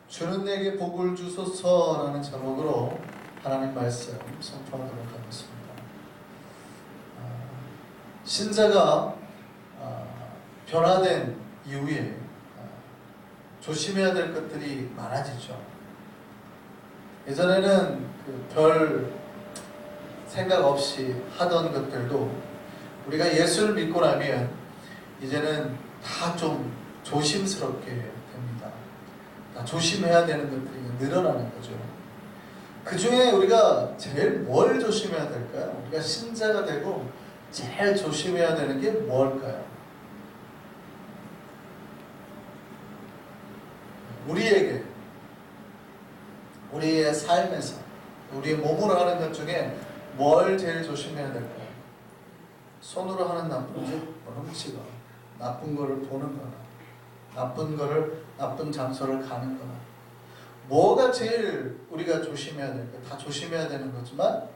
주는 내게 복을 주소서라는 제목으로 하나님 말씀 선포하도록 하겠습니다. 신자가 변화된 이후에 조심해야 될 것들이 많아지죠. 예전에는 별 생각 없이 하던 것들도 우리가 예수를 믿고 나면 이제는 다 좀 조심스럽게 됩니다. 다 조심해야 되는 것들이 늘어나는 거죠. 그 중에 우리가 제일 뭘 조심해야 될까요? 우리가 신자가 되고 제일 조심해야 되는 게 뭘까요? 우리에게, 우리의 삶에서, 우리의 몸으로 하는 것 중에 뭘 제일 조심해야 될까요? 손으로 하는 나쁜 짓, 훔치거, 나쁜 거를 보는 거나, 나쁜 장소를 가는 거나, 뭐가 제일 우리가 조심해야 될까요? 다 조심해야 되는 거지만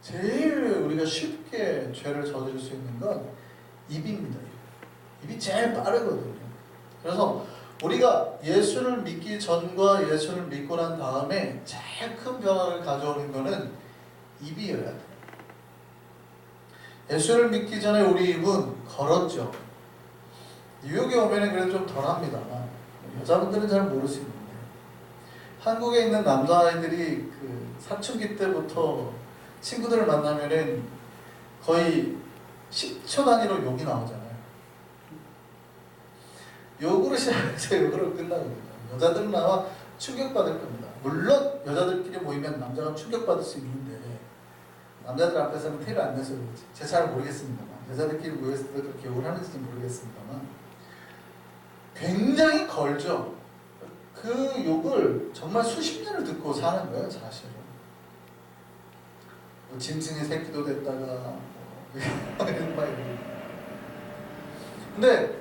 제일 우리가 쉽게 죄를 저지를 수 있는 건 입입니다. 입이 제일 빠르거든요. 그래서 우리가 예수를 믿기 전과 예수를 믿고 난 다음에 제일 큰 변화를 가져오는 것은 입이어야 돼요. 예수를 믿기 전에 우리 입은 걸었죠. 뉴욕에 오면 그래도 좀 덜합니다만 여자분들은 잘 모를 수 있는데, 한국에 있는 남자아이들이 사춘기 때부터 친구들을 만나면은 거의 10초 단위로 욕이 나오잖아요. 욕으로 시작해서 욕으로 끝나거든요. 여자들은 아마 충격받을 겁니다. 물론 여자들끼리 모이면 남자가 충격받을 수 있는데 남자들 앞에서는 티를 안 내서 그렇지. 제가 잘 모르겠습니다만, 여자들끼리 모였을 때 그렇게 욕을 하는지 모르겠습니다만 굉장히 걸죠. 그 욕을 정말 수십 년을 듣고 사는 거예요, 사실은. 뭐 짐승의 새끼도 됐다가 근데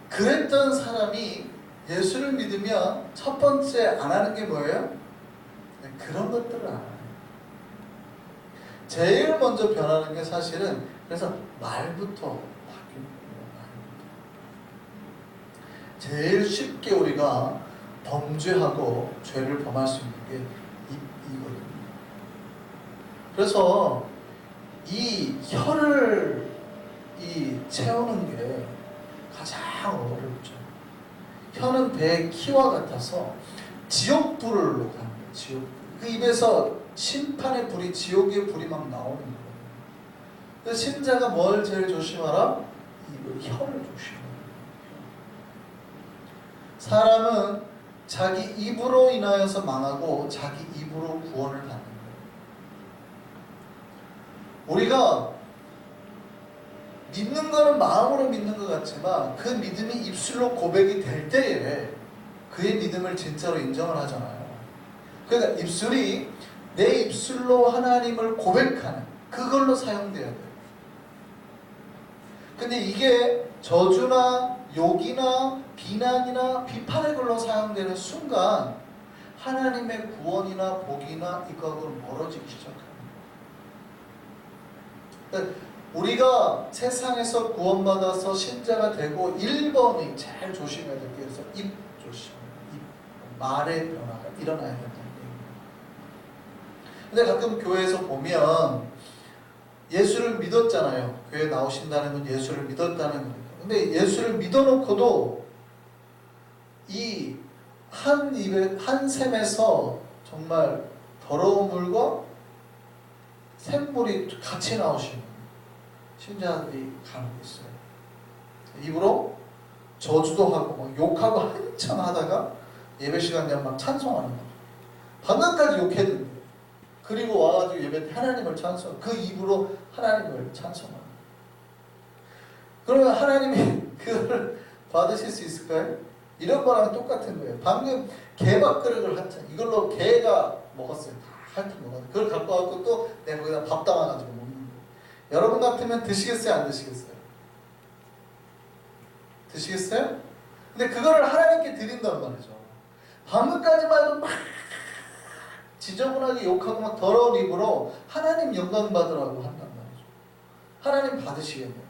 그랬던 사람이 예수를 믿으면 첫 번째 안 하는 게 뭐예요? 그런 것들을 안 해요. 제일 먼저 변하는 게 사실은, 그래서 말부터 바뀌는 거예요. 제일 쉽게 우리가 범죄하고 죄를 범할 수 있는 게 입이거든요. 그래서 이 혀를 채우는 게 가장 어렵죠. 혀는 배의 키와 같아서 지옥불로 가는 거예요. 지옥불. 그 입에서 심판의 불이, 지옥의 불이 막 나오는 거예요. 그래서 신자가 뭘 제일 조심하라? 입을, 혀를 조심하라. 사람은 자기 입으로 인하여서 망하고 자기 입으로 구원을 받는 거예요. 우리가 믿는 거는 마음으로 믿는 것 같지만 그 믿음이 입술로 고백이 될 때에 그의 믿음을 진짜로 인정을 하잖아요. 그러니까 입술이 내 입술로 하나님을 고백하는, 그걸로 사용돼야 돼요. 근데 이게 저주나 욕이나 비난이나 비판의 걸로 사용되는 순간 하나님의 구원이나 복이나 이거하고는 멀어지기 시작합니다. 그러니까 우리가 세상에서 구원받아서 신자가 되고 1번이 제일 조심해야 될 게, 그래서 입 조심, 말의 변화가 일어나야 된다는 얘기입니다. 근데 가끔 교회에서 보면 예수를 믿었잖아요. 교회 나오신다는 건 예수를 믿었다는 거니까. 근데 예수를 믿어놓고도 이 한 입에, 한 샘에서 정말 더러운 물과 샘물이 같이 나오시는 신자들이 간혹 있어요. 입으로 저주도 하고 막 욕하고 한참 하다가 예배 시간 되면 막 찬송하는 거죠. 방금까지 욕했는데, 그리고 와가지고 예배 때 하나님을 찬송, 그 입으로 하나님을 찬송하는 거예요. 그러면 하나님이 그걸 받으실 수 있을까요? 이런 거랑 똑같은 거예요. 방금 개밥그릇을 한참, 이걸로 개가 먹었어요. 다 핥은 먹었어요. 그걸 갖고 와서 또 내가 거기다 밥 담아가지고 먹는 거예요. 여러분 같으면 드시겠어요? 안 드시겠어요? 드시겠어요? 근데 그거를 하나님께 드린단 말이죠. 방금까지만 해도 막 지저분하게 욕하고 막 더러운 입으로 하나님 영광 받으라고 한단 말이죠. 하나님 받으시겠네요.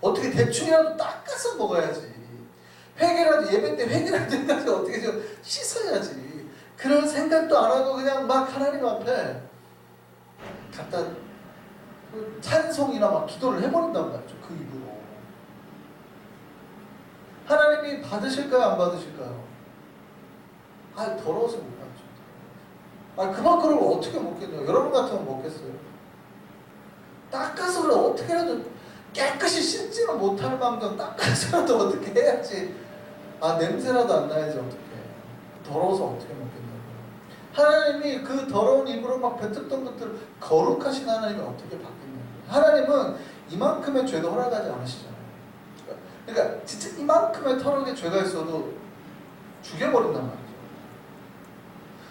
어떻게 대충이라도 닦아서 먹어야지. 회개라도 예배 때 회개라도 해가지고 어떻게 좀 씻어야지. 그런 생각도 안 하고 그냥 막 하나님 앞에 갖다 찬송이나 막 기도를 해버린단 말이죠. 그 입으로. 하나님이 받으실까요? 안 받으실까요? 더러워서 못 받죠. 그만 그러면 어떻게 먹겠냐고. 여러분 같으면 먹겠어요. 닦아서 그래 어떻게라도 깨끗이 씻지는 못할 망정 닦아서라도 어떻게 해야지. 냄새라도 안 나야지 어떻게. 더러워서 어떻게 먹겠냐고. 하나님이 그 더러운 입으로 막 뱉었던 것들을 거룩하신 하나님이 어떻게 받겠냐고. 하나님은 이만큼의 죄도 허락하지 않으시잖아요. 그러니까 진짜 이만큼의 털어의 죄가 있어도 죽여버린단 말이죠.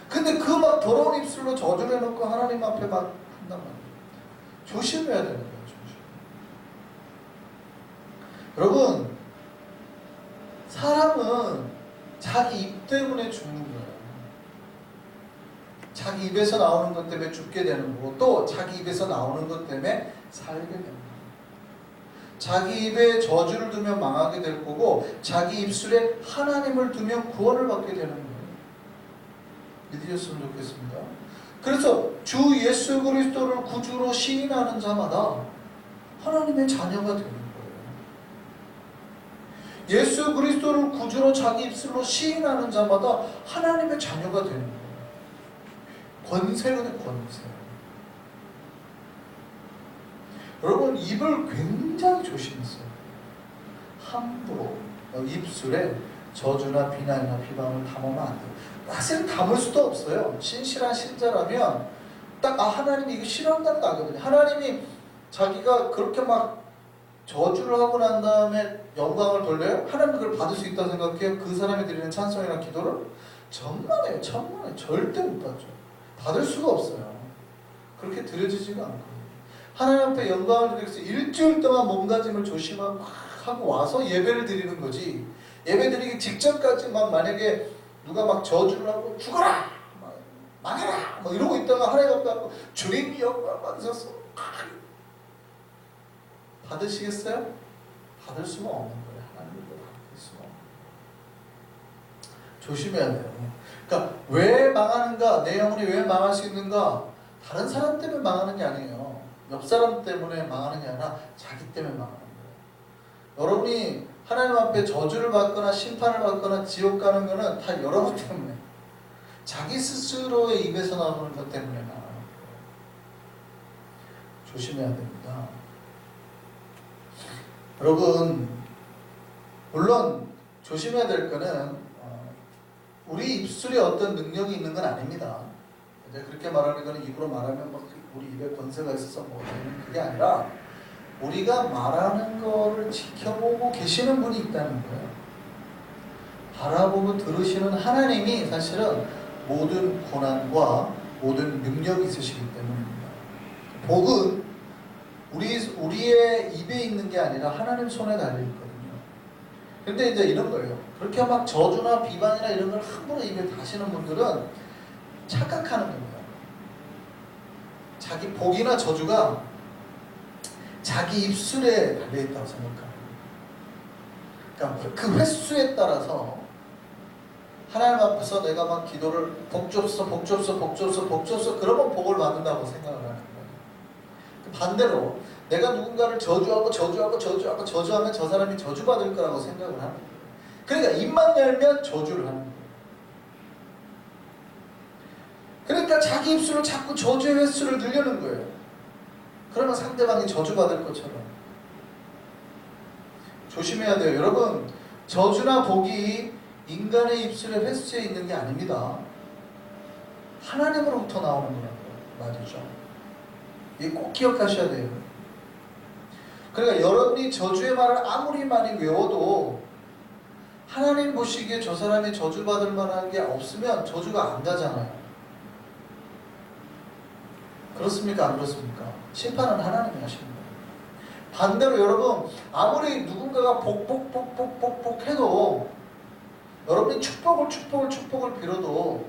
근데 그 막 더러운 입술로 저주를 해놓고 하나님 앞에 막 한단 말이에요. 조심해야 되는 거예요. 조심. 여러분, 사람은 자기 입 때문에 죽는 거예요. 자기 입에서 나오는 것 때문에 죽게 되는 거고, 또 자기 입에서 나오는 것 때문에 살게 되는 거예요. 자기 입에 저주를 두면 망하게 될 거고, 자기 입술에 하나님을 두면 구원을 받게 되는 거예요. 믿으셨으면 좋겠습니다. 그래서 주 예수 그리스도를 구주로 시인하는 자마다 하나님의 자녀가 되는 거예요. 예수 그리스도를 구주로 자기 입술로 시인하는 자마다 하나님의 자녀가 되는 거예요. 권세거든요, 권세. 여러분, 입을 굉장히 조심했어요. 함부로 입술에 저주나 비난이나 비방을 담으면 안 돼요. 사실 담을 수도 없어요. 신실한 신자라면 딱 하나님이 이거 싫어한다는 거 알거든요. 하나님이 자기가 그렇게 막 저주를 하고 난 다음에 영광을 돌려요? 하나님 그걸 받을 수 있다고 생각해요? 그 사람이 드리는 찬송이나 기도를? 천만에요. 절대 못 받죠. 받을 수가 없어요. 그렇게 드려지지가 않고. 하나님 앞에 영광을 드리기 위해서 일주일 동안 몸가짐을 조심하고 와서 예배를 드리는 거지. 예배 드리기 직전까지만 만약에 누가 막 저주를 하고 죽어라! 망해라! 뭐 이러고 있다가 하나님 앞에 하고 주님이 영광 받으셨어. 받으시겠어요? 받을 수가 없는 거예요. 하나님도 받을 수가 없는 거예요. 조심해야 돼요. 그러니까 왜 망하는가? 내 영혼이 왜 망할 수 있는가? 다른 사람 때문에 망하는 게 아니에요. 옆 사람 때문에 망하는 게 아니라 자기 때문에 망하는 거예요. 여러분이 하나님 앞에 저주를 받거나 심판을 받거나 지옥 가는 거는 다 여러분 때문에, 자기 스스로의 입에서 나오는 것 때문에 망하는 거예요. 조심해야 됩니다. 여러분, 물론 조심해야 될 거는 우리 입술에 어떤 능력이 있는 건 아닙니다. 그렇게 말하는 거는 입으로 말하면 막 우리 입에 권세가 있어서 뭐 그게 아니라 우리가 말하는 거를 지켜보고 계시는 분이 있다는 거예요. 바라보고 들으시는 하나님이 사실은 모든 고난과 모든 능력이 있으시기 때문입니다. 복은 우리의 입에 있는 게 아니라 하나님 손에 달려있거든요. 근데 이제 이런 거예요. 그렇게 막 저주나 비방이나 이런 걸 함부로 입에 다시는 분들은 착각하는 겁니다. 자기 복이나 저주가 자기 입술에 달려있다고 생각합니다. 그러니까 그 횟수에 따라서 하나님 앞에서 내가 막 기도를 복 줬어, 복 줬어, 복 줬어, 복 줬어, 그러면 복을 받는다고 생각을 하는 거예요. 반대로 내가 누군가를 저주하면 저 사람이 저주받을 거라고 생각을 하는 거예요. 그러니까 입만 열면 저주를 하는 거예요. 그러니까 자기 입술로 자꾸 저주의 횟수를 늘리는 거예요. 그러면 상대방이 저주받을 것처럼. 조심해야 돼요. 여러분, 저주나 복이 인간의 입술의 횟수에 있는 게 아닙니다. 하나님으로부터 나오는 거라고 말이죠. 이거 꼭 기억하셔야 돼요. 그러니까 여러분이 저주의 말을 아무리 많이 외워도 하나님 보시기에 저 사람이 저주받을 만한 게 없으면 저주가 안 가잖아요. 그렇습니까? 안 그렇습니까? 심판은 하나님이 하시는 거예요. 반대로 여러분, 아무리 누군가가 복 해도 여러분이 축복을 빌어도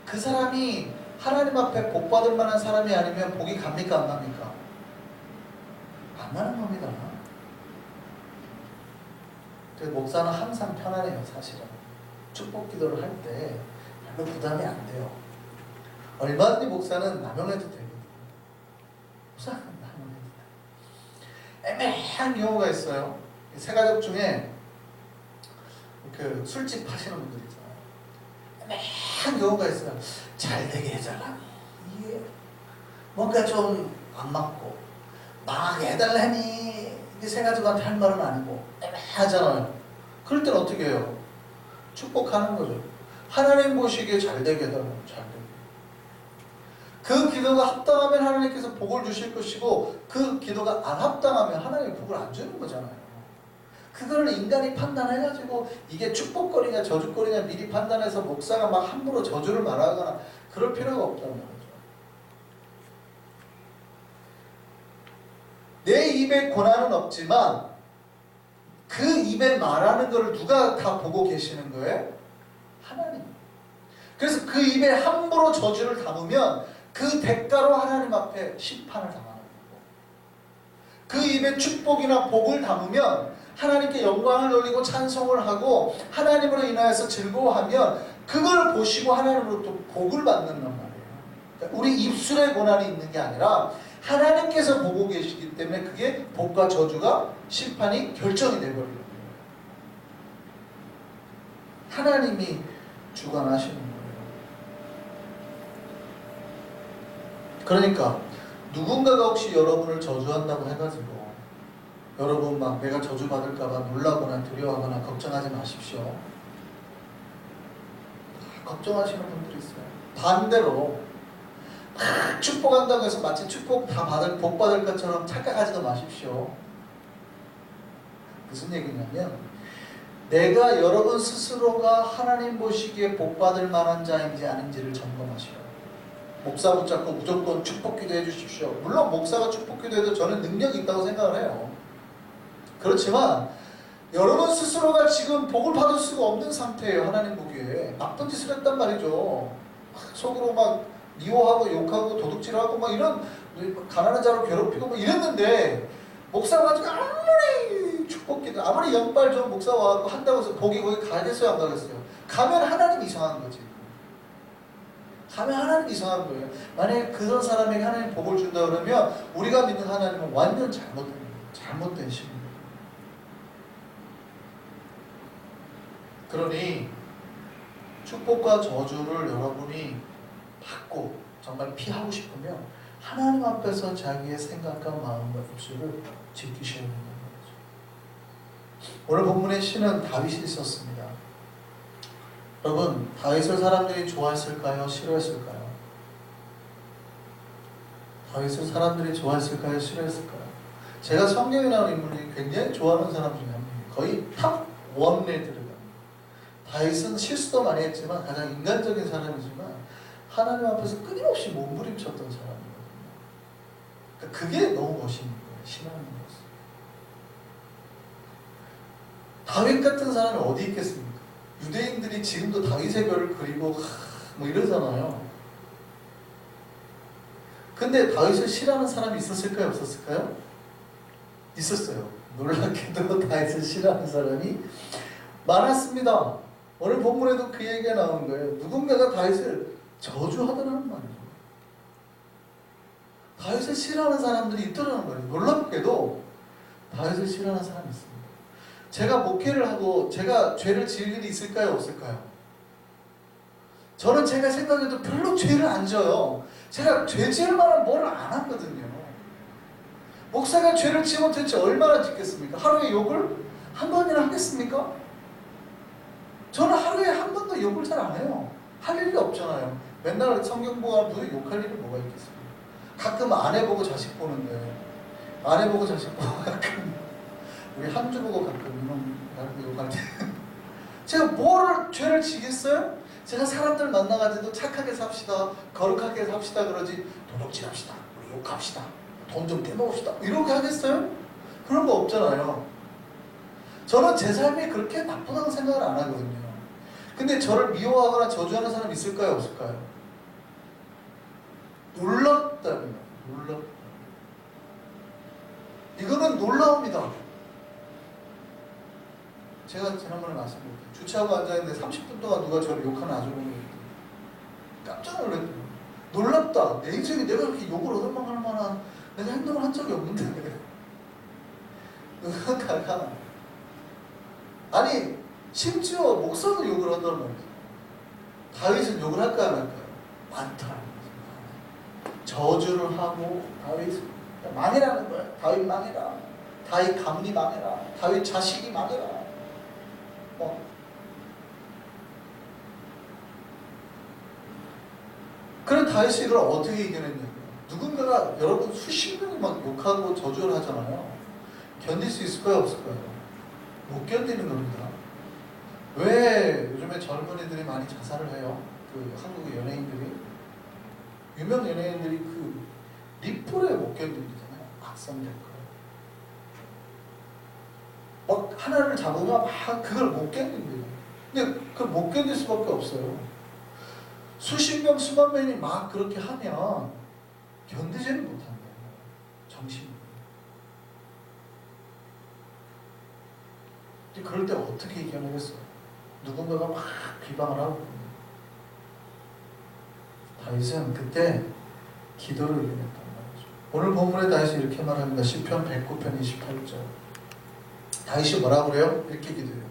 그 사람이 하나님 앞에 복 받을 만한 사람이 아니면 복이 갑니까? 안 갑니까? 안 가는 겁니다. 그래서 목사는 항상 편안해요. 사실은 축복 기도를 할 때 별로 부담이 안 돼요. 얼마든지 목사는 남용해도 되거든요. 목사는 남용해도 돼요. 애매한 경우가 있어요. 세 가족 중에 그 술집 하시는 분들 있잖아요. 애매한 경우가 있어요. 잘 되게 해달라니 이게 뭔가 좀 안 맞고 막 해달라니 이게 세 가족한테 할 말은 아니고 애매하잖아요. 그럴 땐 어떻게 해요? 축복하는 거죠. 하나님 보시기에 잘 되게 해달라고. 잘 되게. 그 기도가 합당하면 하나님께서 복을 주실 것이고 그 기도가 안 합당하면 하나님이 복을 안 주는 거잖아요. 그거를 인간이 판단해가지고 이게 축복거리냐 저주거리냐 미리 판단해서 목사가 막 함부로 저주를 말하거나 그럴 필요가 없다는 거죠. 내 입에 고난은 없지만 그 입에 말하는 것을 누가 다 보고 계시는 거예요? 하나님. 그래서 그 입에 함부로 저주를 담으면 그 대가로 하나님 앞에 심판을 당하는 거고, 그 입에 축복이나 복을 담으면 하나님께 영광을 돌리고 찬송을 하고 하나님으로 인하여서 즐거워하면 그걸 보시고 하나님으로부터 복을 받는단 말이에요. 그러니까 우리 입술에 고난이 있는 게 아니라 하나님께서 보고 계시기 때문에 그게 복과 저주가 심판이 결정이 되어버리는 거예요. 하나님이 주관하시는 거예요. 그러니까 누군가가 혹시 여러분을 저주한다고 해가지고 여러분 막 내가 저주받을까봐 놀라거나 두려워하거나 걱정하지 마십시오. 걱정하시는 분들이 있어요. 반대로 막 축복한다고 해서 마치 축복 다 복 받을 것처럼 착각하지도 마십시오. 무슨 얘기냐면 내가 여러분 스스로가 하나님 보시기에 복 받을 만한 자인지 아닌지를 점검하시오. 목사 붙잡고 무조건 축복기도 해주십시오. 물론 목사가 축복기도해도 저는 능력이 있다고 생각을 해요. 그렇지만 여러분 스스로가 지금 복을 받을 수가 없는 상태예요. 하나님 보기에 나쁜 짓을 했단 말이죠. 속으로 막 미워하고 욕하고 도둑질하고 막 이런 가난한 자로 괴롭히고 막 이랬는데 목사가 가지고 아무리 축복기도 아무리 연발 좀 목사 와서 한다고 해서 복이 거기 가겠어요 안 가겠어요? 가면 하나님 이상한 거지. 가면 하나님 이상한 거예요. 만약에 그런 사람에게 하나님 복을 준다 그러면 우리가 믿는 하나님은 완전 잘못된 거예요. 잘못된 신입니다. 그러니 축복과 저주를 여러분이 받고 정말 피하고 싶으면 하나님 앞에서 자기의 생각과 마음과 입술을 지키셔야 된다는 거죠. 오늘 본문의 시는 다윗이 있었습니다. 여러분 다윗을 사람들이 좋아했을까요? 싫어했을까요? 다윗을 사람들이 좋아했을까요? 싫어했을까요? 제가 성경에 나오는 인물이 굉장히 좋아하는 사람 중에 한 명이에요. 거의 탑 1에 들어갑니다. 다윗은 실수도 많이 했지만 가장 인간적인 사람이지만 하나님 앞에서 끊임없이 몸부림쳤던 사람이거든요. 그러니까 그게 너무 멋있는 거예요. 신하는 모습. 다윗 같은 사람이 어디 있겠습니까? 유대인들이 지금도 다윗의 별을 그리고 뭐 이러잖아요. 근데 다윗을 싫어하는 사람이 있었을까요? 없었을까요? 있었어요. 놀랍게도 다윗을 싫어하는 사람이 많았습니다. 오늘 본문에도 그 얘기가 나오는 거예요. 누군가가 다윗을 저주하더라는 말이죠. 다윗을 싫어하는 사람들이 있더라는 거예요. 놀랍게도 다윗을 싫어하는 사람이 있습니다. 제가 목회를 하고 제가 죄를 지을 일이 있을까요? 없을까요? 저는 제가 생각해도 별로 죄를 안 져요. 제가 죄 지을 만한 뭐를 안 하거든요. 목사가 죄를 지으면 대체 얼마나 짓겠습니까? 하루에 욕을 한 번이나 하겠습니까? 저는 하루에 한 번도 욕을 잘 안 해요. 할 일이 없잖아요. 맨날 성경 보고 무슨 욕할 일이 뭐가 있겠습니까? 가끔 아내 보고 자식 보는데 아내 보고 자식 보고 가끔 우리 한주 보고 가끔 이런 욕할 때 제가 뭐를 죄를 지겠어요? 제가 사람들 만나가지고 착하게 삽시다 거룩하게 삽시다 그러지 도둑질 합시다 우리 욕합시다 돈 좀 떼먹읍시다 이렇게 하겠어요? 그런 거 없잖아요. 저는 제 삶이 그렇게 나쁘다고 생각을 안 하거든요. 근데 저를 미워하거나 저주하는 사람 있을까요? 없을까요? 놀랍답니다. 놀랍다. 이거는 놀라움이다. 제가 지난번에 말씀드렸죠. 주차하고 앉아있는데 30분 동안 누가 저를 욕하는 아주머니 깜짝 놀랐더라고요. 놀랍다. 내 인생에 내가 이렇게 욕을 얻어먹을 만한 내가 행동을 한 적이 없는데 누군가가 아니 심지어 목사도 욕을 한단 말이에요. 다윗은 욕을 할까요 안 할까요? 많다. 저주를 하고 다윗은 망해라는 거야. 다윗 망해라. 다윗 가문이 망해라. 다윗 자식이 망해라. 그런 다윗이 이걸 어떻게 이겨냈냐고요. 누군가가 여러분 수십 명이 막 욕하고 저주를 하잖아요. 견딜 수 있을까요 없을까요? 못 견디는 겁니다. 왜 요즘에 젊은이들이 많이 자살을 해요? 그 한국의 연예인들이 유명 연예인들이 그 리플에 못 견디잖아요. 악성될 거예요. 막 하나를 잡으면 막 그걸 못 견딘대요. 근데 그걸 못 견딜 수밖에 없어요. 수십 명 수만 명이 막 그렇게 하면 견디지는 못한 거예요. 정신이. 그럴 때 어떻게 이겨내겠어요? 누군가가 막 비방을 하고. 다윗은 그때 기도를 이겨냈단 말이죠. 오늘 본문에 다윗이 이렇게 말합니다. 시편 109편 28절. 다윗이 뭐라고 그래요? 이렇게 기도해요.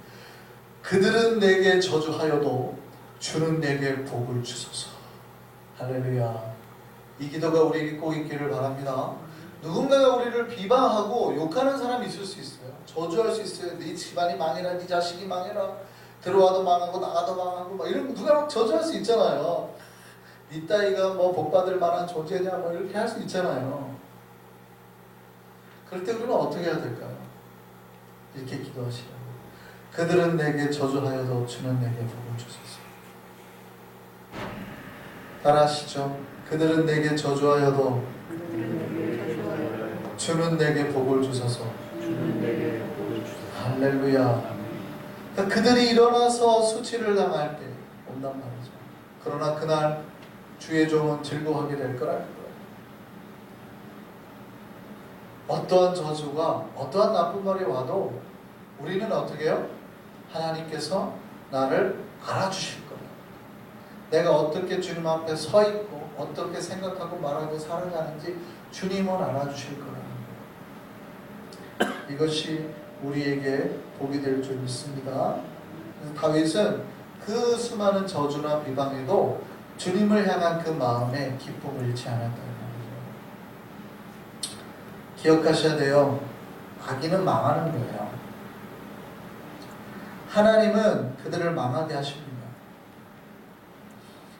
그들은 내게 저주하여도 주는 내게 복을 주소서. 할렐루야. 이 기도가 우리에게 꼭 있기를 바랍니다. 누군가가 우리를 비방하고 욕하는 사람이 있을 수 있어요. 저주할 수 있어요. 네 집안이 망해라, 네 자식이 망해라, 들어와도 망하고 나가도 망하고 막 이런 누가 막 저주할 수 있잖아요. 네 따위가 뭐 복받을 만한 존재냐 뭐 이렇게 할 수 있잖아요. 그럴 때 우리는 어떻게 해야 될까요? 이렇게 기도하시라고. 그들은 내게 저주하여도 주는 내게 복을 주소서. 따라하시죠. 그들은 내게 저주하여도 주는 내게 복을 주소서. 할렐루야. 그러니까 그들이 일어나서 수치를 당할 때 온단 말이죠. 그러나 그날 주의 종은 즐거워하게 될 거라는 거예요. 어떠한 저주가 어떠한 나쁜 말이 와도 우리는 어떻게 해요? 하나님께서 나를 알아주실 거예요. 내가 어떻게 주님 앞에 서 있고 어떻게 생각하고 말하고 살아가는지 주님은 알아주실 거라는 거예요. 이것이 우리에게 복이 될 줄 믿습니다. 다윗은 그 수많은 저주나 비방에도 주님을 향한 그 마음에 기쁨을 잃지 않았다는 말이죠. 기억하셔야 돼요. 악인은 망하는 거예요. 하나님은 그들을 망하게 하십니다.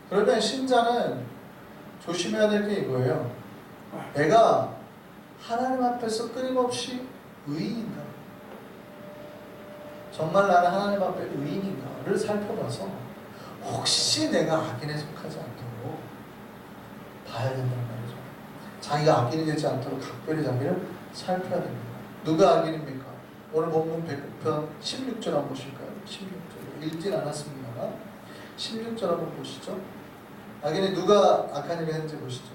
그러면 신자는 조심해야 될 게 이거예요. 내가 하나님 앞에서 끊임없이 의인인가? 정말 나는 하나님 앞에 의인인가를 살펴봐서 혹시 내가 악인에 속하지 않도록 봐야 된단 말이죠. 자기가 악인이 되지 않도록 각별히 자기를 살펴야 됩니다. 누가 악인입니까? 오늘 본문 109편 16절 한번 보실까요? 16절 읽진 않았습니다만 16절 한번 보시죠. 악인이 누가 악한 일을 했는지 보시죠.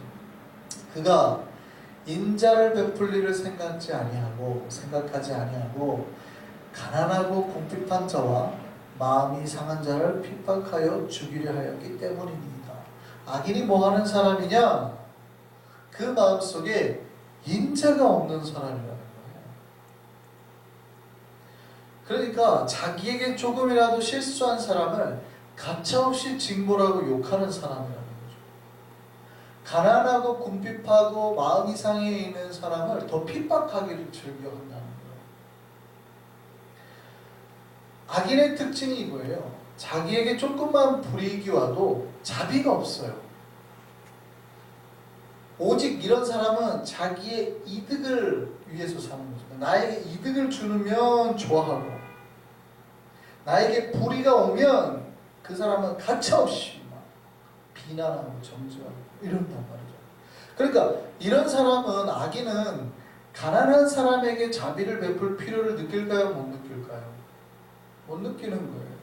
그가 인자를 베풀 일을 생각하지 아니하고 가난하고 궁핍한 자와 마음이 상한 자를 핍박하여 죽이려 하였기 때문입니다. 악인이 뭐하는 사람이냐? 그 마음속에 인자가 없는 사람이라는 거예요. 그러니까 자기에게 조금이라도 실수한 사람을 가차없이 징벌하고 욕하는 사람이라는 거죠. 가난하고 궁핍하고 마음이 상해 있는 사람을 더 핍박하기를 즐겨한다는 거예요. 악인의 특징이 이거예요. 자기에게 조금만 불이익이 와도 자비가 없어요. 오직 이런 사람은 자기의 이득을 위해서 사는 거죠. 나에게 이득을 주면 좋아하고 나에게 불의가 오면 그 사람은 가차없이 막 비난하고 정죄하고 이런단 말이죠. 그러니까 이런 사람은 악인은 가난한 사람에게 자비를 베풀 필요를 느낄까요? 못 느낄까요? 못 느끼는 거예요.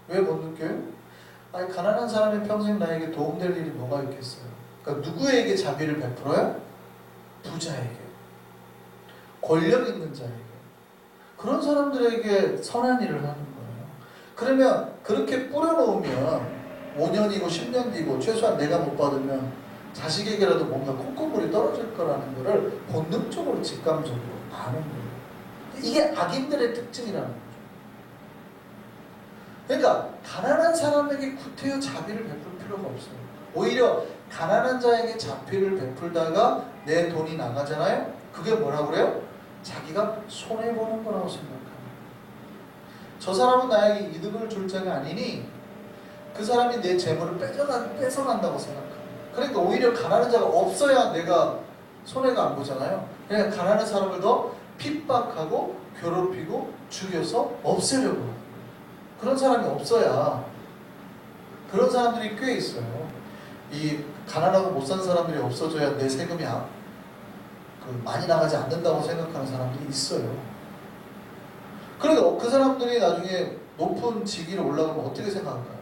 왜 못 느껴요? 아니 가난한 사람이 평생 나에게 도움될 일이 뭐가 있겠어요? 그러니까 누구에게 자비를 베풀어요? 부자에게, 권력 있는 자에게. 그런 사람들에게 선한 일을 하는 거예요. 그러면 그렇게 뿌려놓으면 5년이고 10년 뒤고 최소한 내가 못 받으면 자식에게라도 뭔가 콩고물이 떨어질 거라는 거를 본능적으로 직감적으로 아는 거예요. 이게 악인들의 특징이라는 거죠. 그러니까 가난한 사람에게 구태여 자비를 베풀 필요가 없어요. 오히려 가난한 자에게 자비를 베풀다가 내 돈이 나가잖아요. 그게 뭐라고 그래요? 자기가 손해보는 거라고 생각합니다. 저 사람은 나에게 이득을 줄 자가 아니니 그 사람이 내 재물을 뺏어간다고 생각합니다. 그러니까 오히려 가난한 자가 없어야 내가 손해가 안 보잖아요. 그냥 가난한 사람을 더 핍박하고 괴롭히고 죽여서 없애려고 해요. 그런 사람이 없어야, 그런 사람들이 꽤 있어요. 이 가난하고 못 산 사람들이 없어져야 내 세금이 많이 나가지 않는다고 생각하는 사람들이 있어요. 그러니까 그 사람들이 나중에 높은 직위로 올라가면 어떻게 생각할까요?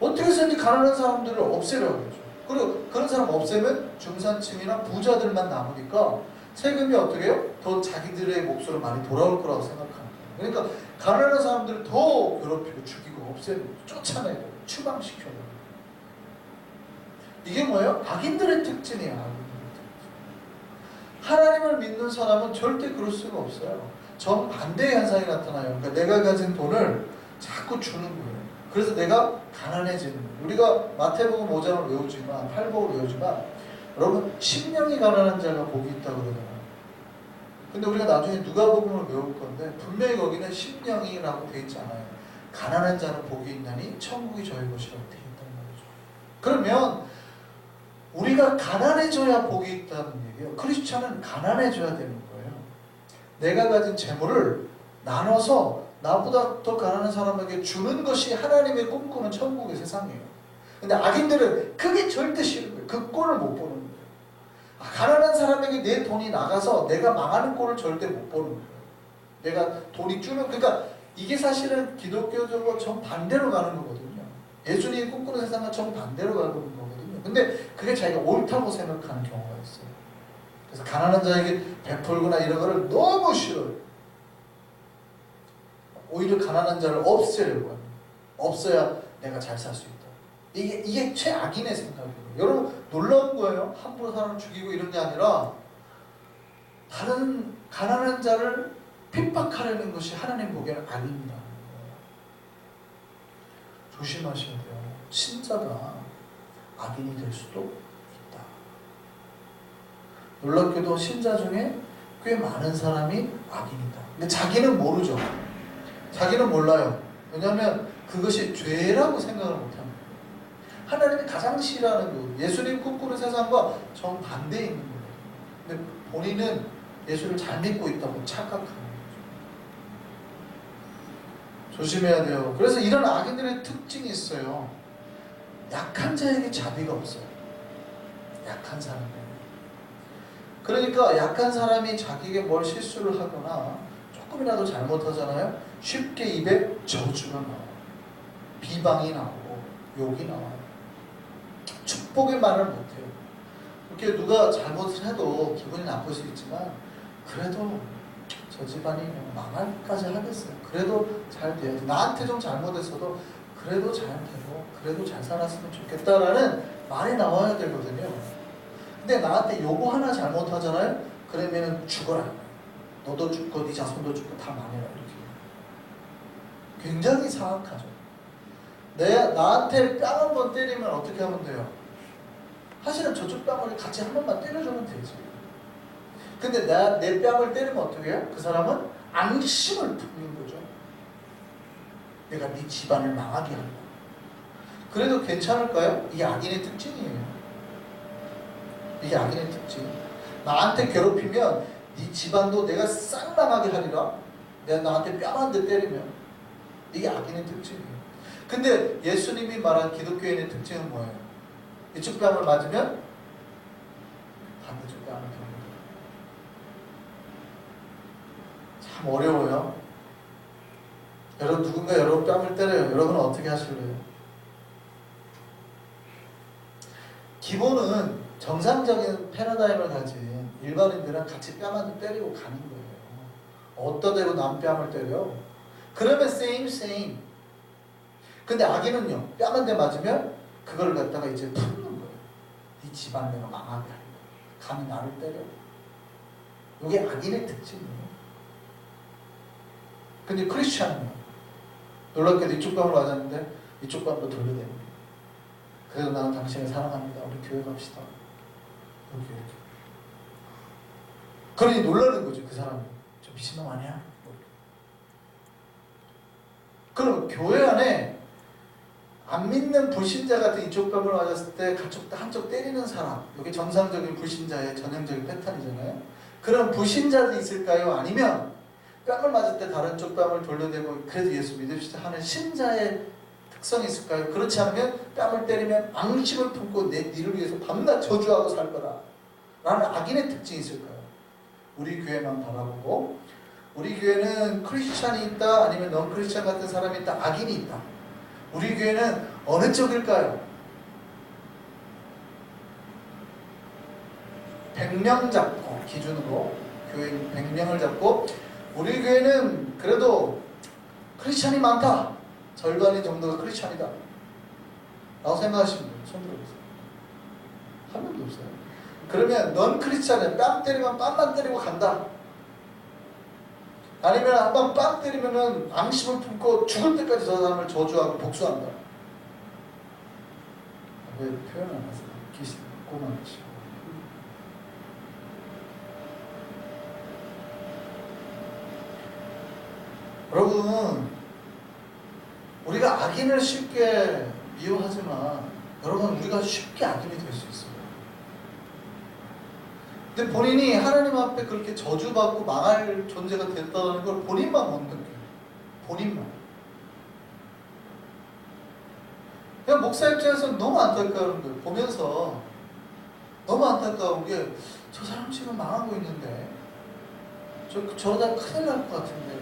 어떻게 해서든지 가난한 사람들을 없애려고 하죠. 그리고 그런 사람 없애면 중산층이나 부자들만 남으니까 세금이 어떻게 해요? 더 자기들의 몫으로 많이 돌아올 거라고 생각하는 거예요. 그러니까 가난한 사람들을 더 괴롭히고 죽이고 없애고 쫓아내고 추방시켜요. 이게 뭐예요? 악인들의 특징이에요. 악인들의 특징. 하나님을 믿는 사람은 절대 그럴 수가 없어요. 정반대의 현상이 나타나요. 그러니까 내가 가진 돈을 자꾸 주는 거예요. 그래서 내가 가난해지는 거예요. 우리가 마태복음 5장을 외우지만, 8복을 외우지만, 여러분 심령이 가난한 자가 복이 있다고 그러잖아요. 근데 우리가 나중에 누가복음을 외울 건데 분명히 거기는 심령이라고 되어 있지 않아요. 가난한 자는 복이 있나니 천국이 저희 것이라고 되어 있다는 말이죠. 그러면 우리가 가난해져야 복이 있다는 얘기예요. 크리스찬은 가난해져야 되는 거예요. 내가 가진 재물을 나눠서 나보다 더 가난한 사람에게 주는 것이 하나님의 꿈꾸는 천국의 세상이에요. 근데 악인들은 그게 절대 싫은 거예요. 그 꼴을 못 보는 거예요. 가난한 사람에게 내 돈이 나가서 내가 망하는 꼴을 절대 못 보는 거예요. 내가 돈이 줄면, 그러니까 이게 사실은 기독교적으로 정반대로 가는 거거든요. 예수님이 꿈꾸는 세상과 정반대로 가는 거거든요. 근데 그게 자기가 옳다고 생각하는 경우가 있어요. 그래서 가난한 자에게 베풀거나 이런 거를 너무 싫어요. 오히려 가난한 자를 없애려고 합니다. 없어야 내가 잘 살 수 있다. 이게 최악인의 생각이에요. 여러분 놀라운 거예요. 함부로 사람을 죽이고 이런 게 아니라 다른 가난한 자를 핍박하려는 것이 하나님 보기에는 악입니다. 조심하셔야 돼요. 신자가 악인이 될 수도 있다. 놀랍게도 신자 중에 꽤 많은 사람이 악인이다. 근데 자기는 모르죠. 자기는 몰라요. 왜냐하면 그것이 죄라고 생각을 못합니다. 하나님이 가장 싫어하는 것, 예수님 꿈꾸는 세상과 정반대에 있는 거예요. 근데 본인은 예수를 잘 믿고 있다고 착각하는 거죠. 조심해야 돼요. 그래서 이런 악인들의 특징이 있어요. 약한 자에게 자비가 없어요. 약한 사람에게. 그러니까 약한 사람이 자기에게 뭘 실수를 하거나 조금이라도 잘못하잖아요. 쉽게 입에 저주가 나와요. 비방이 나오고 욕이 나와요. 축복의 말을 못해요. 이렇게 누가 잘못을 해도 기분이 나쁠 수 있지만 그래도 저 집안이 망할까지 하겠어요. 그래도 잘 돼야지. 나한테 좀 잘못했어도 그래도 잘 되고 그래도 잘 살았으면 좋겠다라는 말이 나와야 되거든요. 근데 나한테 요거 하나 잘못하잖아요. 그러면은 죽어라. 너도 죽고 네 자손도 죽고 다 망해라. 이렇게. 굉장히 사악하죠. 나한테 뺨 한 번 때리면 어떻게 하면 돼요? 사실은 저쪽 뺨을 같이 한 번만 때려주면 되지. 근데 내 뺨을 때리면 어떻게 해요? 그 사람은 앙심을 품는 거죠. 내가 네 집안을 망하게 한다. 그래도 괜찮을까요? 이게 악인의 특징이에요. 이게 악인의 특징. 나한테 괴롭히면 네 집안도 내가 싹 망하게 하리라. 내가 나한테 뺨 한 대 때리면 이게 악인의 특징이에요. 근데 예수님이 말한 기독교인의 특징은 뭐예요? 이쪽 뺨을 맞으면 반대쪽 뺨을 듭니다. 참 어려워요. 여러분 누군가 여러분 뺨을 때려요. 여러분은 어떻게 하실래요? 기본은 정상적인 패러다임을 가진 일반인들은 같이 뺨 한 대 때리고 가는 거예요. 어디다 대고 남 뺨을 때려? 그러면 same. 근데 악인은요, 뺨 한 대 맞으면 그걸 갖다가 이제 푸는 거예요. 네 집안 내가 망하게 하려고. 감히 나를 때려. 이게 악인의 특징이에요. 근데 크리스찬은요, 놀랍게도 이쪽 뺨을 맞았는데 이쪽 뺨도 돌려대는 거예요. 그래도 나는 당신을 사랑합니다. 우리 교회 갑시다. 이렇게. 그러니 놀라는 거죠. 그 사람은. 저 미친놈 아니야? 그럼 교회 안에 안 믿는 불신자 같은 이쪽 뺨을 맞았을 때 한쪽 때리는 사람, 이게 정상적인 불신자의 전형적인 패턴이잖아요. 그런 불신자도 있을까요? 아니면 뺨을 맞을 때 다른 쪽 뺨을 돌려대고 그래도 예수 믿읍시다 하는 신자의 특성이 있을까요? 그렇지 않으면 뺨을 때리면 앙심을 품고 니를 위해서 밤낮 저주하고 살 거라 라는 악인의 특징이 있을까요? 우리 교회만 바라보고, 우리 교회는 크리스찬이 있다 아니면 넌 크리스찬 같은 사람이 있다, 악인이 있다. 우리 교회는 어느 쪽일까요? 100명 잡고, 기준으로 교인 100명을 잡고 우리 교회는 그래도 크리스찬이 많다, 절반이 정도가 크리스찬이다 라고 생각하시는 분 손 들어보세요. 한 명도 없어요. 그러면 넌 크리스찬이야, 뺨 때리면 뺨만 때리고 간다, 아니면 한번 뺨 때리면은 앙심을 품고 죽을 때까지 저 사람을 저주하고 복수한다. 왜 표현 안 하세요? 기시 꼬만 하시고. 여러분, 우리가 악인을 쉽게 미워하지만 여러분, 우리가 쉽게 악인이 될 수 있어요. 근데 본인이 하나님 앞에 그렇게 저주받고 망할 존재가 됐다는 걸 본인만 못 느껴요. 본인만. 그냥 목사 입장에서는 너무 안타까운 거예요. 보면서 너무 안타까운 게, 저 사람 지금 망하고 있는데 저러다 큰일 날 것 같은데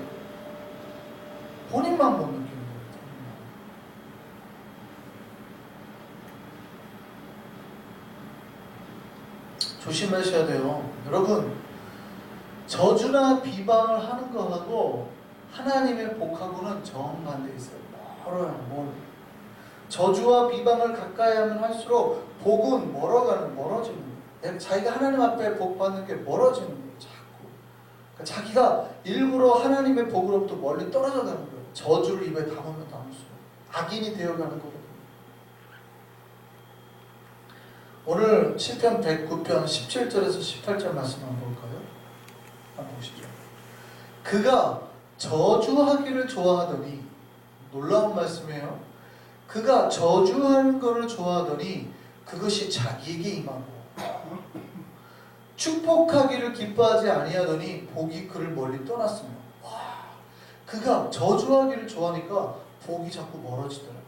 본인만 못 느끼는 거예요. 조심하셔야 돼요. 여러분, 저주나 비방을 하는 거하고 하나님의 복하고는 정반대 있어요. 멀어요. 저주와 비방을 가까이 하면 할수록 복은 멀어지는 거예요. 자기가 하나님 앞에 복 받는 게 멀어지는 거예요. 자꾸. 그러니까 자기가 일부러 하나님의 복으로부터 멀리 떨어져 가는 거예요. 저주를 입에 담으면 담을수록 악인이 되어가는 거거든요. 오늘 시편 109편 17절에서 18절 말씀 한번 볼까요? 한번 보시죠. 그가 저주하기를 좋아하더니, 놀라운 말씀이에요. 그가 저주하는 것을 좋아하더니 그것이 자기에게 임하고, 축복하기를 기뻐하지 아니하더니 복이 그를 멀리 떠났으며. 와, 그가 저주하기를 좋아하니까 복이 자꾸 멀어지더라고요.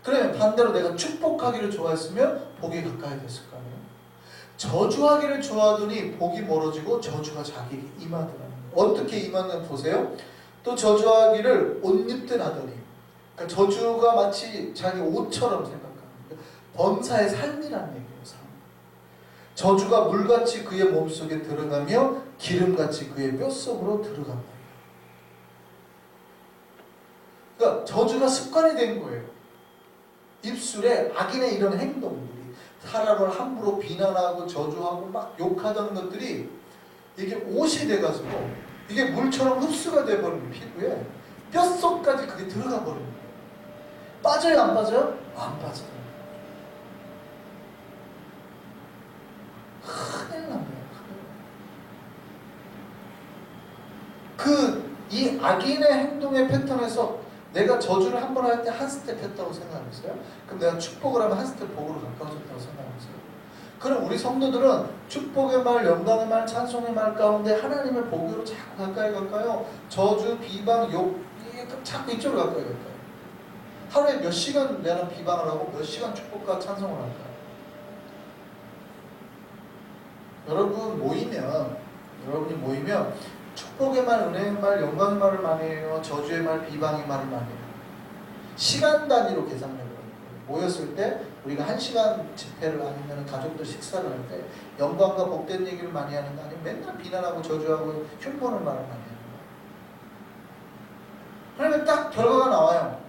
그래, 반대로 내가 축복하기를 좋아했으면 복이 가까이 됐을 거 아니에요. 저주하기를 좋아하더니 복이 멀어지고 저주가 자기에게 임하더라고요. 어떻게 임하는 보세요. 또 저주하기를 옷 입듯 하더니, 그러니까 저주가 마치 자기 옷처럼 생각하는 거예요. 범사의 삶이라는 얘기예요. 삶. 저주가 물같이 그의 몸속에 들어가며 기름같이 그의 뼛속으로 들어간다. 그러니까 저주가 습관이 된 거예요. 입술에 악인의 이런 행동들이, 사람을 함부로 비난하고 저주하고 막 욕하던 것들이 이게 옷이 돼가지고 이게 물처럼 흡수가 돼버리는 피부에 뼛속까지 그게 들어가 버리는 거예요. 빠져요? 안 빠져요? 안 빠져요. 큰일 납니다. 이 악인의 행동의 패턴에서 내가 저주를 한 번 할 때 한 스텝 했다고 생각하세요? 그럼 내가 축복을 하면 한 스텝 복으로 가까워졌다고 생각하세요? 그럼 우리 성도들은 축복의 말, 영광의 말, 찬송의 말 가운데 하나님의 복으로 자꾸 가까이 갈까요? 저주, 비방, 욕, 자꾸 이쪽으로 가까이 갈까요? 하루에 몇 시간 내가 비방을 하고 몇 시간 축복과 찬송을 할까요? 여러분이 모이면 축복의 말, 은혜의 말, 영광의 말을 많이 해요. 저주의 말, 비방의 말을 많이 해요. 시간 단위로 계산을 해버려요. 모였을 때 우리가 1시간 집회를 아니면 가족들 식사를 할 때 영광과 복된 얘기를 많이 하는 거 아니면 맨날 비난하고 저주하고 흉보는 말을 많이 하는 거예요. 그러면 딱 결과가 나와요.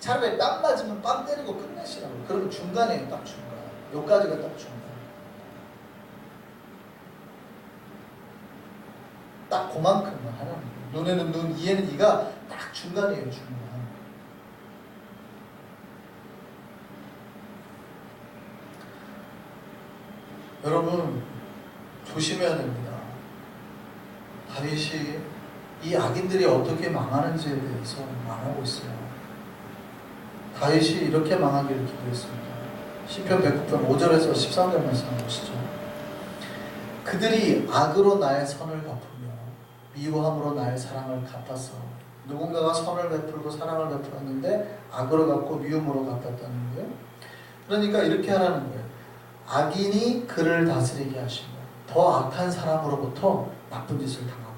차라리 땀 맞으면 빵 때리고 끝내시라고. 그러면 중간이에요. 딱 중간. 여기까지가 딱 중간. 딱 그만큼만 하는 거예요. 눈에는 눈, 이에는 이가 딱 중간이에요. 중간. 여러분 조심해야 됩니다. 다윗이 이 악인들이 어떻게 망하는지에 대해서 말하고 있어요. 다윗이 이렇게 망하기를 기도했습니다. 시편 109편 5절에서 13절 말씀 보시죠. 그들이 악으로 나의 선을 갚으며 미워함으로 나의 사랑을 갚아서, 누군가가 선을 베풀고 사랑을 베풀었는데 악으로 갚고 미움으로 갚았다는 거예요. 그러니까 이렇게 하라는 거예요. 악인이 그를 다스리게 하시며 더 악한 사람으로부터 나쁜 짓을 당하고,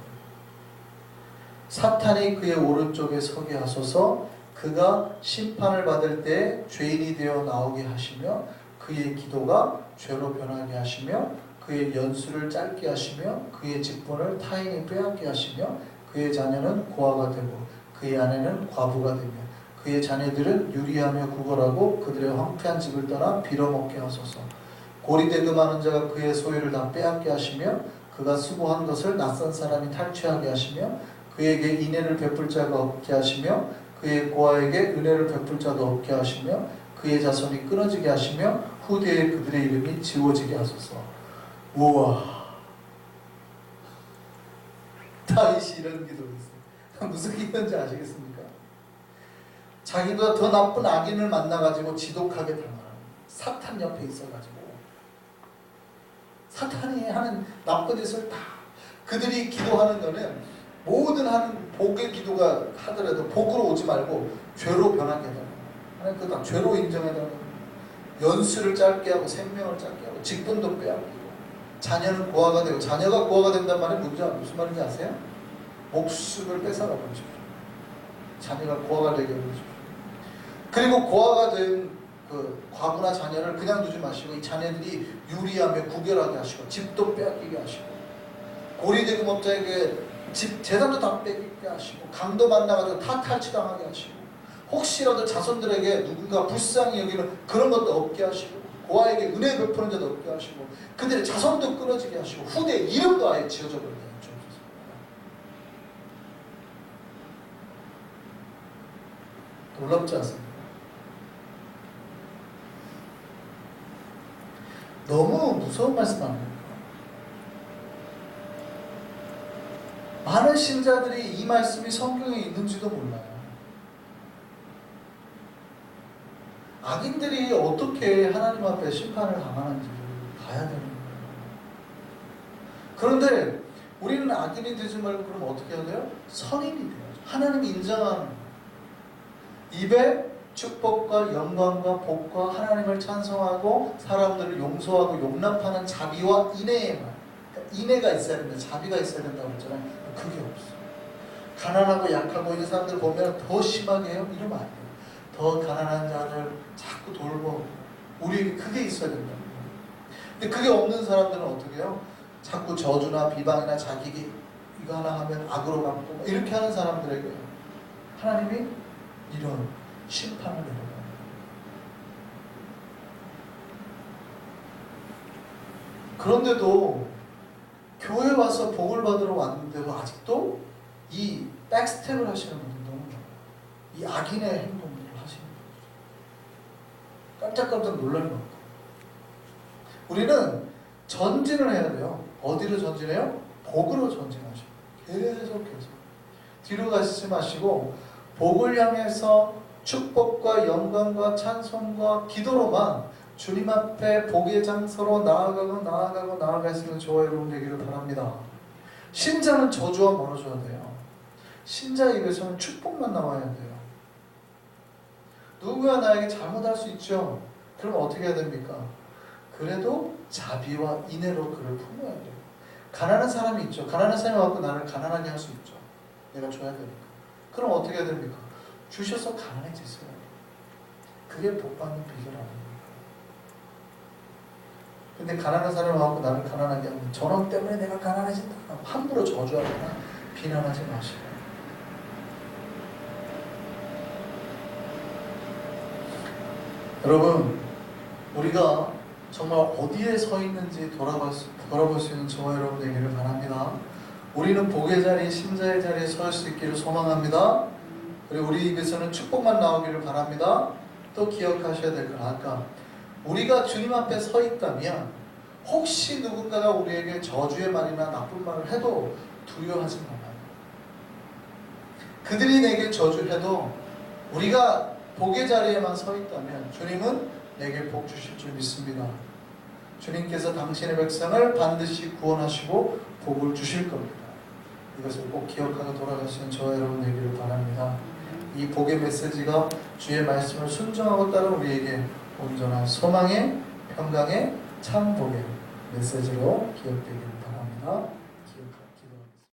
사탄이 그의 오른쪽에 서게 하소서. 그가 심판을 받을 때 죄인이 되어 나오게 하시며 그의 기도가 죄로 변하게 하시며 그의 연수를 짧게 하시며 그의 직분을 타인이 빼앗게 하시며 그의 자녀는 고아가 되고 그의 아내는 과부가 되며 그의 자녀들은 유리하며 구걸하고 그들의 황폐한 집을 떠나 빌어먹게 하소서. 고리대금하는 자가 그의 소유를 다 빼앗게 하시며 그가 수고한 것을 낯선 사람이 탈취하게 하시며 그에게 인애를 베풀 자가 없게 하시며 그의 고아에게 은혜를 베풀 자도 없게 하시며 그의 자손이 끊어지게 하시며 후대에 그들의 이름이 지워지게 하소서. 우와, 다윗이 이런 기도를 했어요. 무슨 기도인지 아시겠습니까? 자기보다 더 나쁜 악인을 만나가지고 지독하게 당하는, 사탄 옆에 있어가지고 사탄이 하는 나쁜 짓을 다, 그들이 기도하는 거는 모든 하는 복의 기도가 하더라도 복으로 오지 말고 죄로 변하게 해달라고. 하나님 그거 다 죄로 인정해달라고. 연수를 짧게 하고 생명을 짧게 하고 직분도 빼앗기고 자녀는 고아가 되고, 자녀가 고아가 된단 말이 무슨 말인지 아세요? 목숨을 뺏어가 버리죠. 자녀가 고아가 되게 해버리죠. 그리고 고아가 된 그 과부나 자녀를 그냥 두지 마시고 이 자녀들이 유리하며 구결하게 하시고 집도 빼앗기게 하시고 고리대금업자에게 집 재산도 다 뺏기게 하시고 강도 만나가지고 다 탈취당하게 하시고 혹시라도 자손들에게 누군가 불쌍히 여기는 그런 것도 없게 하시고 고아에게 은혜 베푸는 자도 없게 하시고 그들의 자손도 끊어지게 하시고 후대 이름도 아예 지어져 버리게 하죠. 놀랍지 않습니까? 너무 무서운 말씀 아닙니까? 많은 신자들이 이 말씀이 성경에 있는지도 몰라요. 악인들이 어떻게 하나님 앞에 심판을 당하는지를 봐야 되는 거예요. 그런데 우리는 악인이 되지 말고 그럼 어떻게 해야 돼요? 선인이 돼야죠. 하나님이 인정하는 거예요. 입에 축복과 영광과 복과 하나님을 찬송하고 사람들을 용서하고 용납하는 자비와 인애의 말. 그러니까 인애가 있어야 된다. 자비가 있어야 된다고 했잖아요. 그게 없어요. 가난하고 약하고 있는 사람들 보면 더 심하게 해요? 이러면 안 돼요. 더 가난한 자를 자꾸 돌보, 우리에게 그게 있어야 된다는 거예요. 근데 그게 없는 사람들은 어떻게 해요? 자꾸 저주나 비방이나 자기 이거 하나 하면 악으로 갚고 이렇게 하는 사람들에게 하나님이 이런 심판을 내려요. 그런데도 교회 와서 복을 받으러 왔는데도 아직도 이 백스텝을 하시는 분들 너무 많아요. 이 악인의 행동들을 하시는 분들 깜짝깜짝 놀라는 겁니다. 우리는 전진을 해야 돼요. 어디로 전진해요? 복으로 전진하시고 계속 뒤로 가시지 마시고 복을 향해서 축복과 영광과 찬송과 기도로만 주님 앞에 복의 장소로 나아갈수록 저와 여러분 되기를 바랍니다. 신자는 저주와 멀어져야 돼요. 신자 입에서는 축복만 나와야 돼요. 누구야 나에게 잘못할 수 있죠. 그럼 어떻게 해야 됩니까? 그래도 자비와 인애로 그를 품어야 돼요. 가난한 사람이 있죠. 가난한 사람이 와서 나를 가난하게 할 수 있죠. 내가 줘야 되니까. 그럼 어떻게 해야 됩니까? 주셔서 가난해지세요. 그게 복 받는 비결 아닙니까? 근데 가난한 사람을 와서 나를 가난하게 하면 저놈 때문에 내가 가난해진다. 함부로 저주하거나 비난하지 마시고 여러분, 우리가 정말 어디에 서 있는지 돌아볼 수 있는 저와 여러분 되기를 바랍니다. 우리는 복의 자리, 심자의 자리에 설 수 있기를 소망합니다. 그리고 우리 입에서는 축복만 나오기를 바랍니다. 또 기억하셔야 될 건 아까 우리가 주님 앞에 서 있다면 혹시 누군가가 우리에게 저주의 말이나 나쁜 말을 해도 두려워하지 말아요. 그들이 내게 저주해도 우리가 복의 자리에만 서 있다면 주님은 내게 복 주실 줄 믿습니다. 주님께서 당신의 백성을 반드시 구원하시고 복을 주실 겁니다. 이것을 꼭 기억하고 돌아가시는 저와 여러분 되기를 바랍니다. 이 복의 메시지가 주의 말씀을 순종하고 따른 우리에게 온전한 소망의, 평강의, 참 복의 메시지로 기억되기를 바랍니다.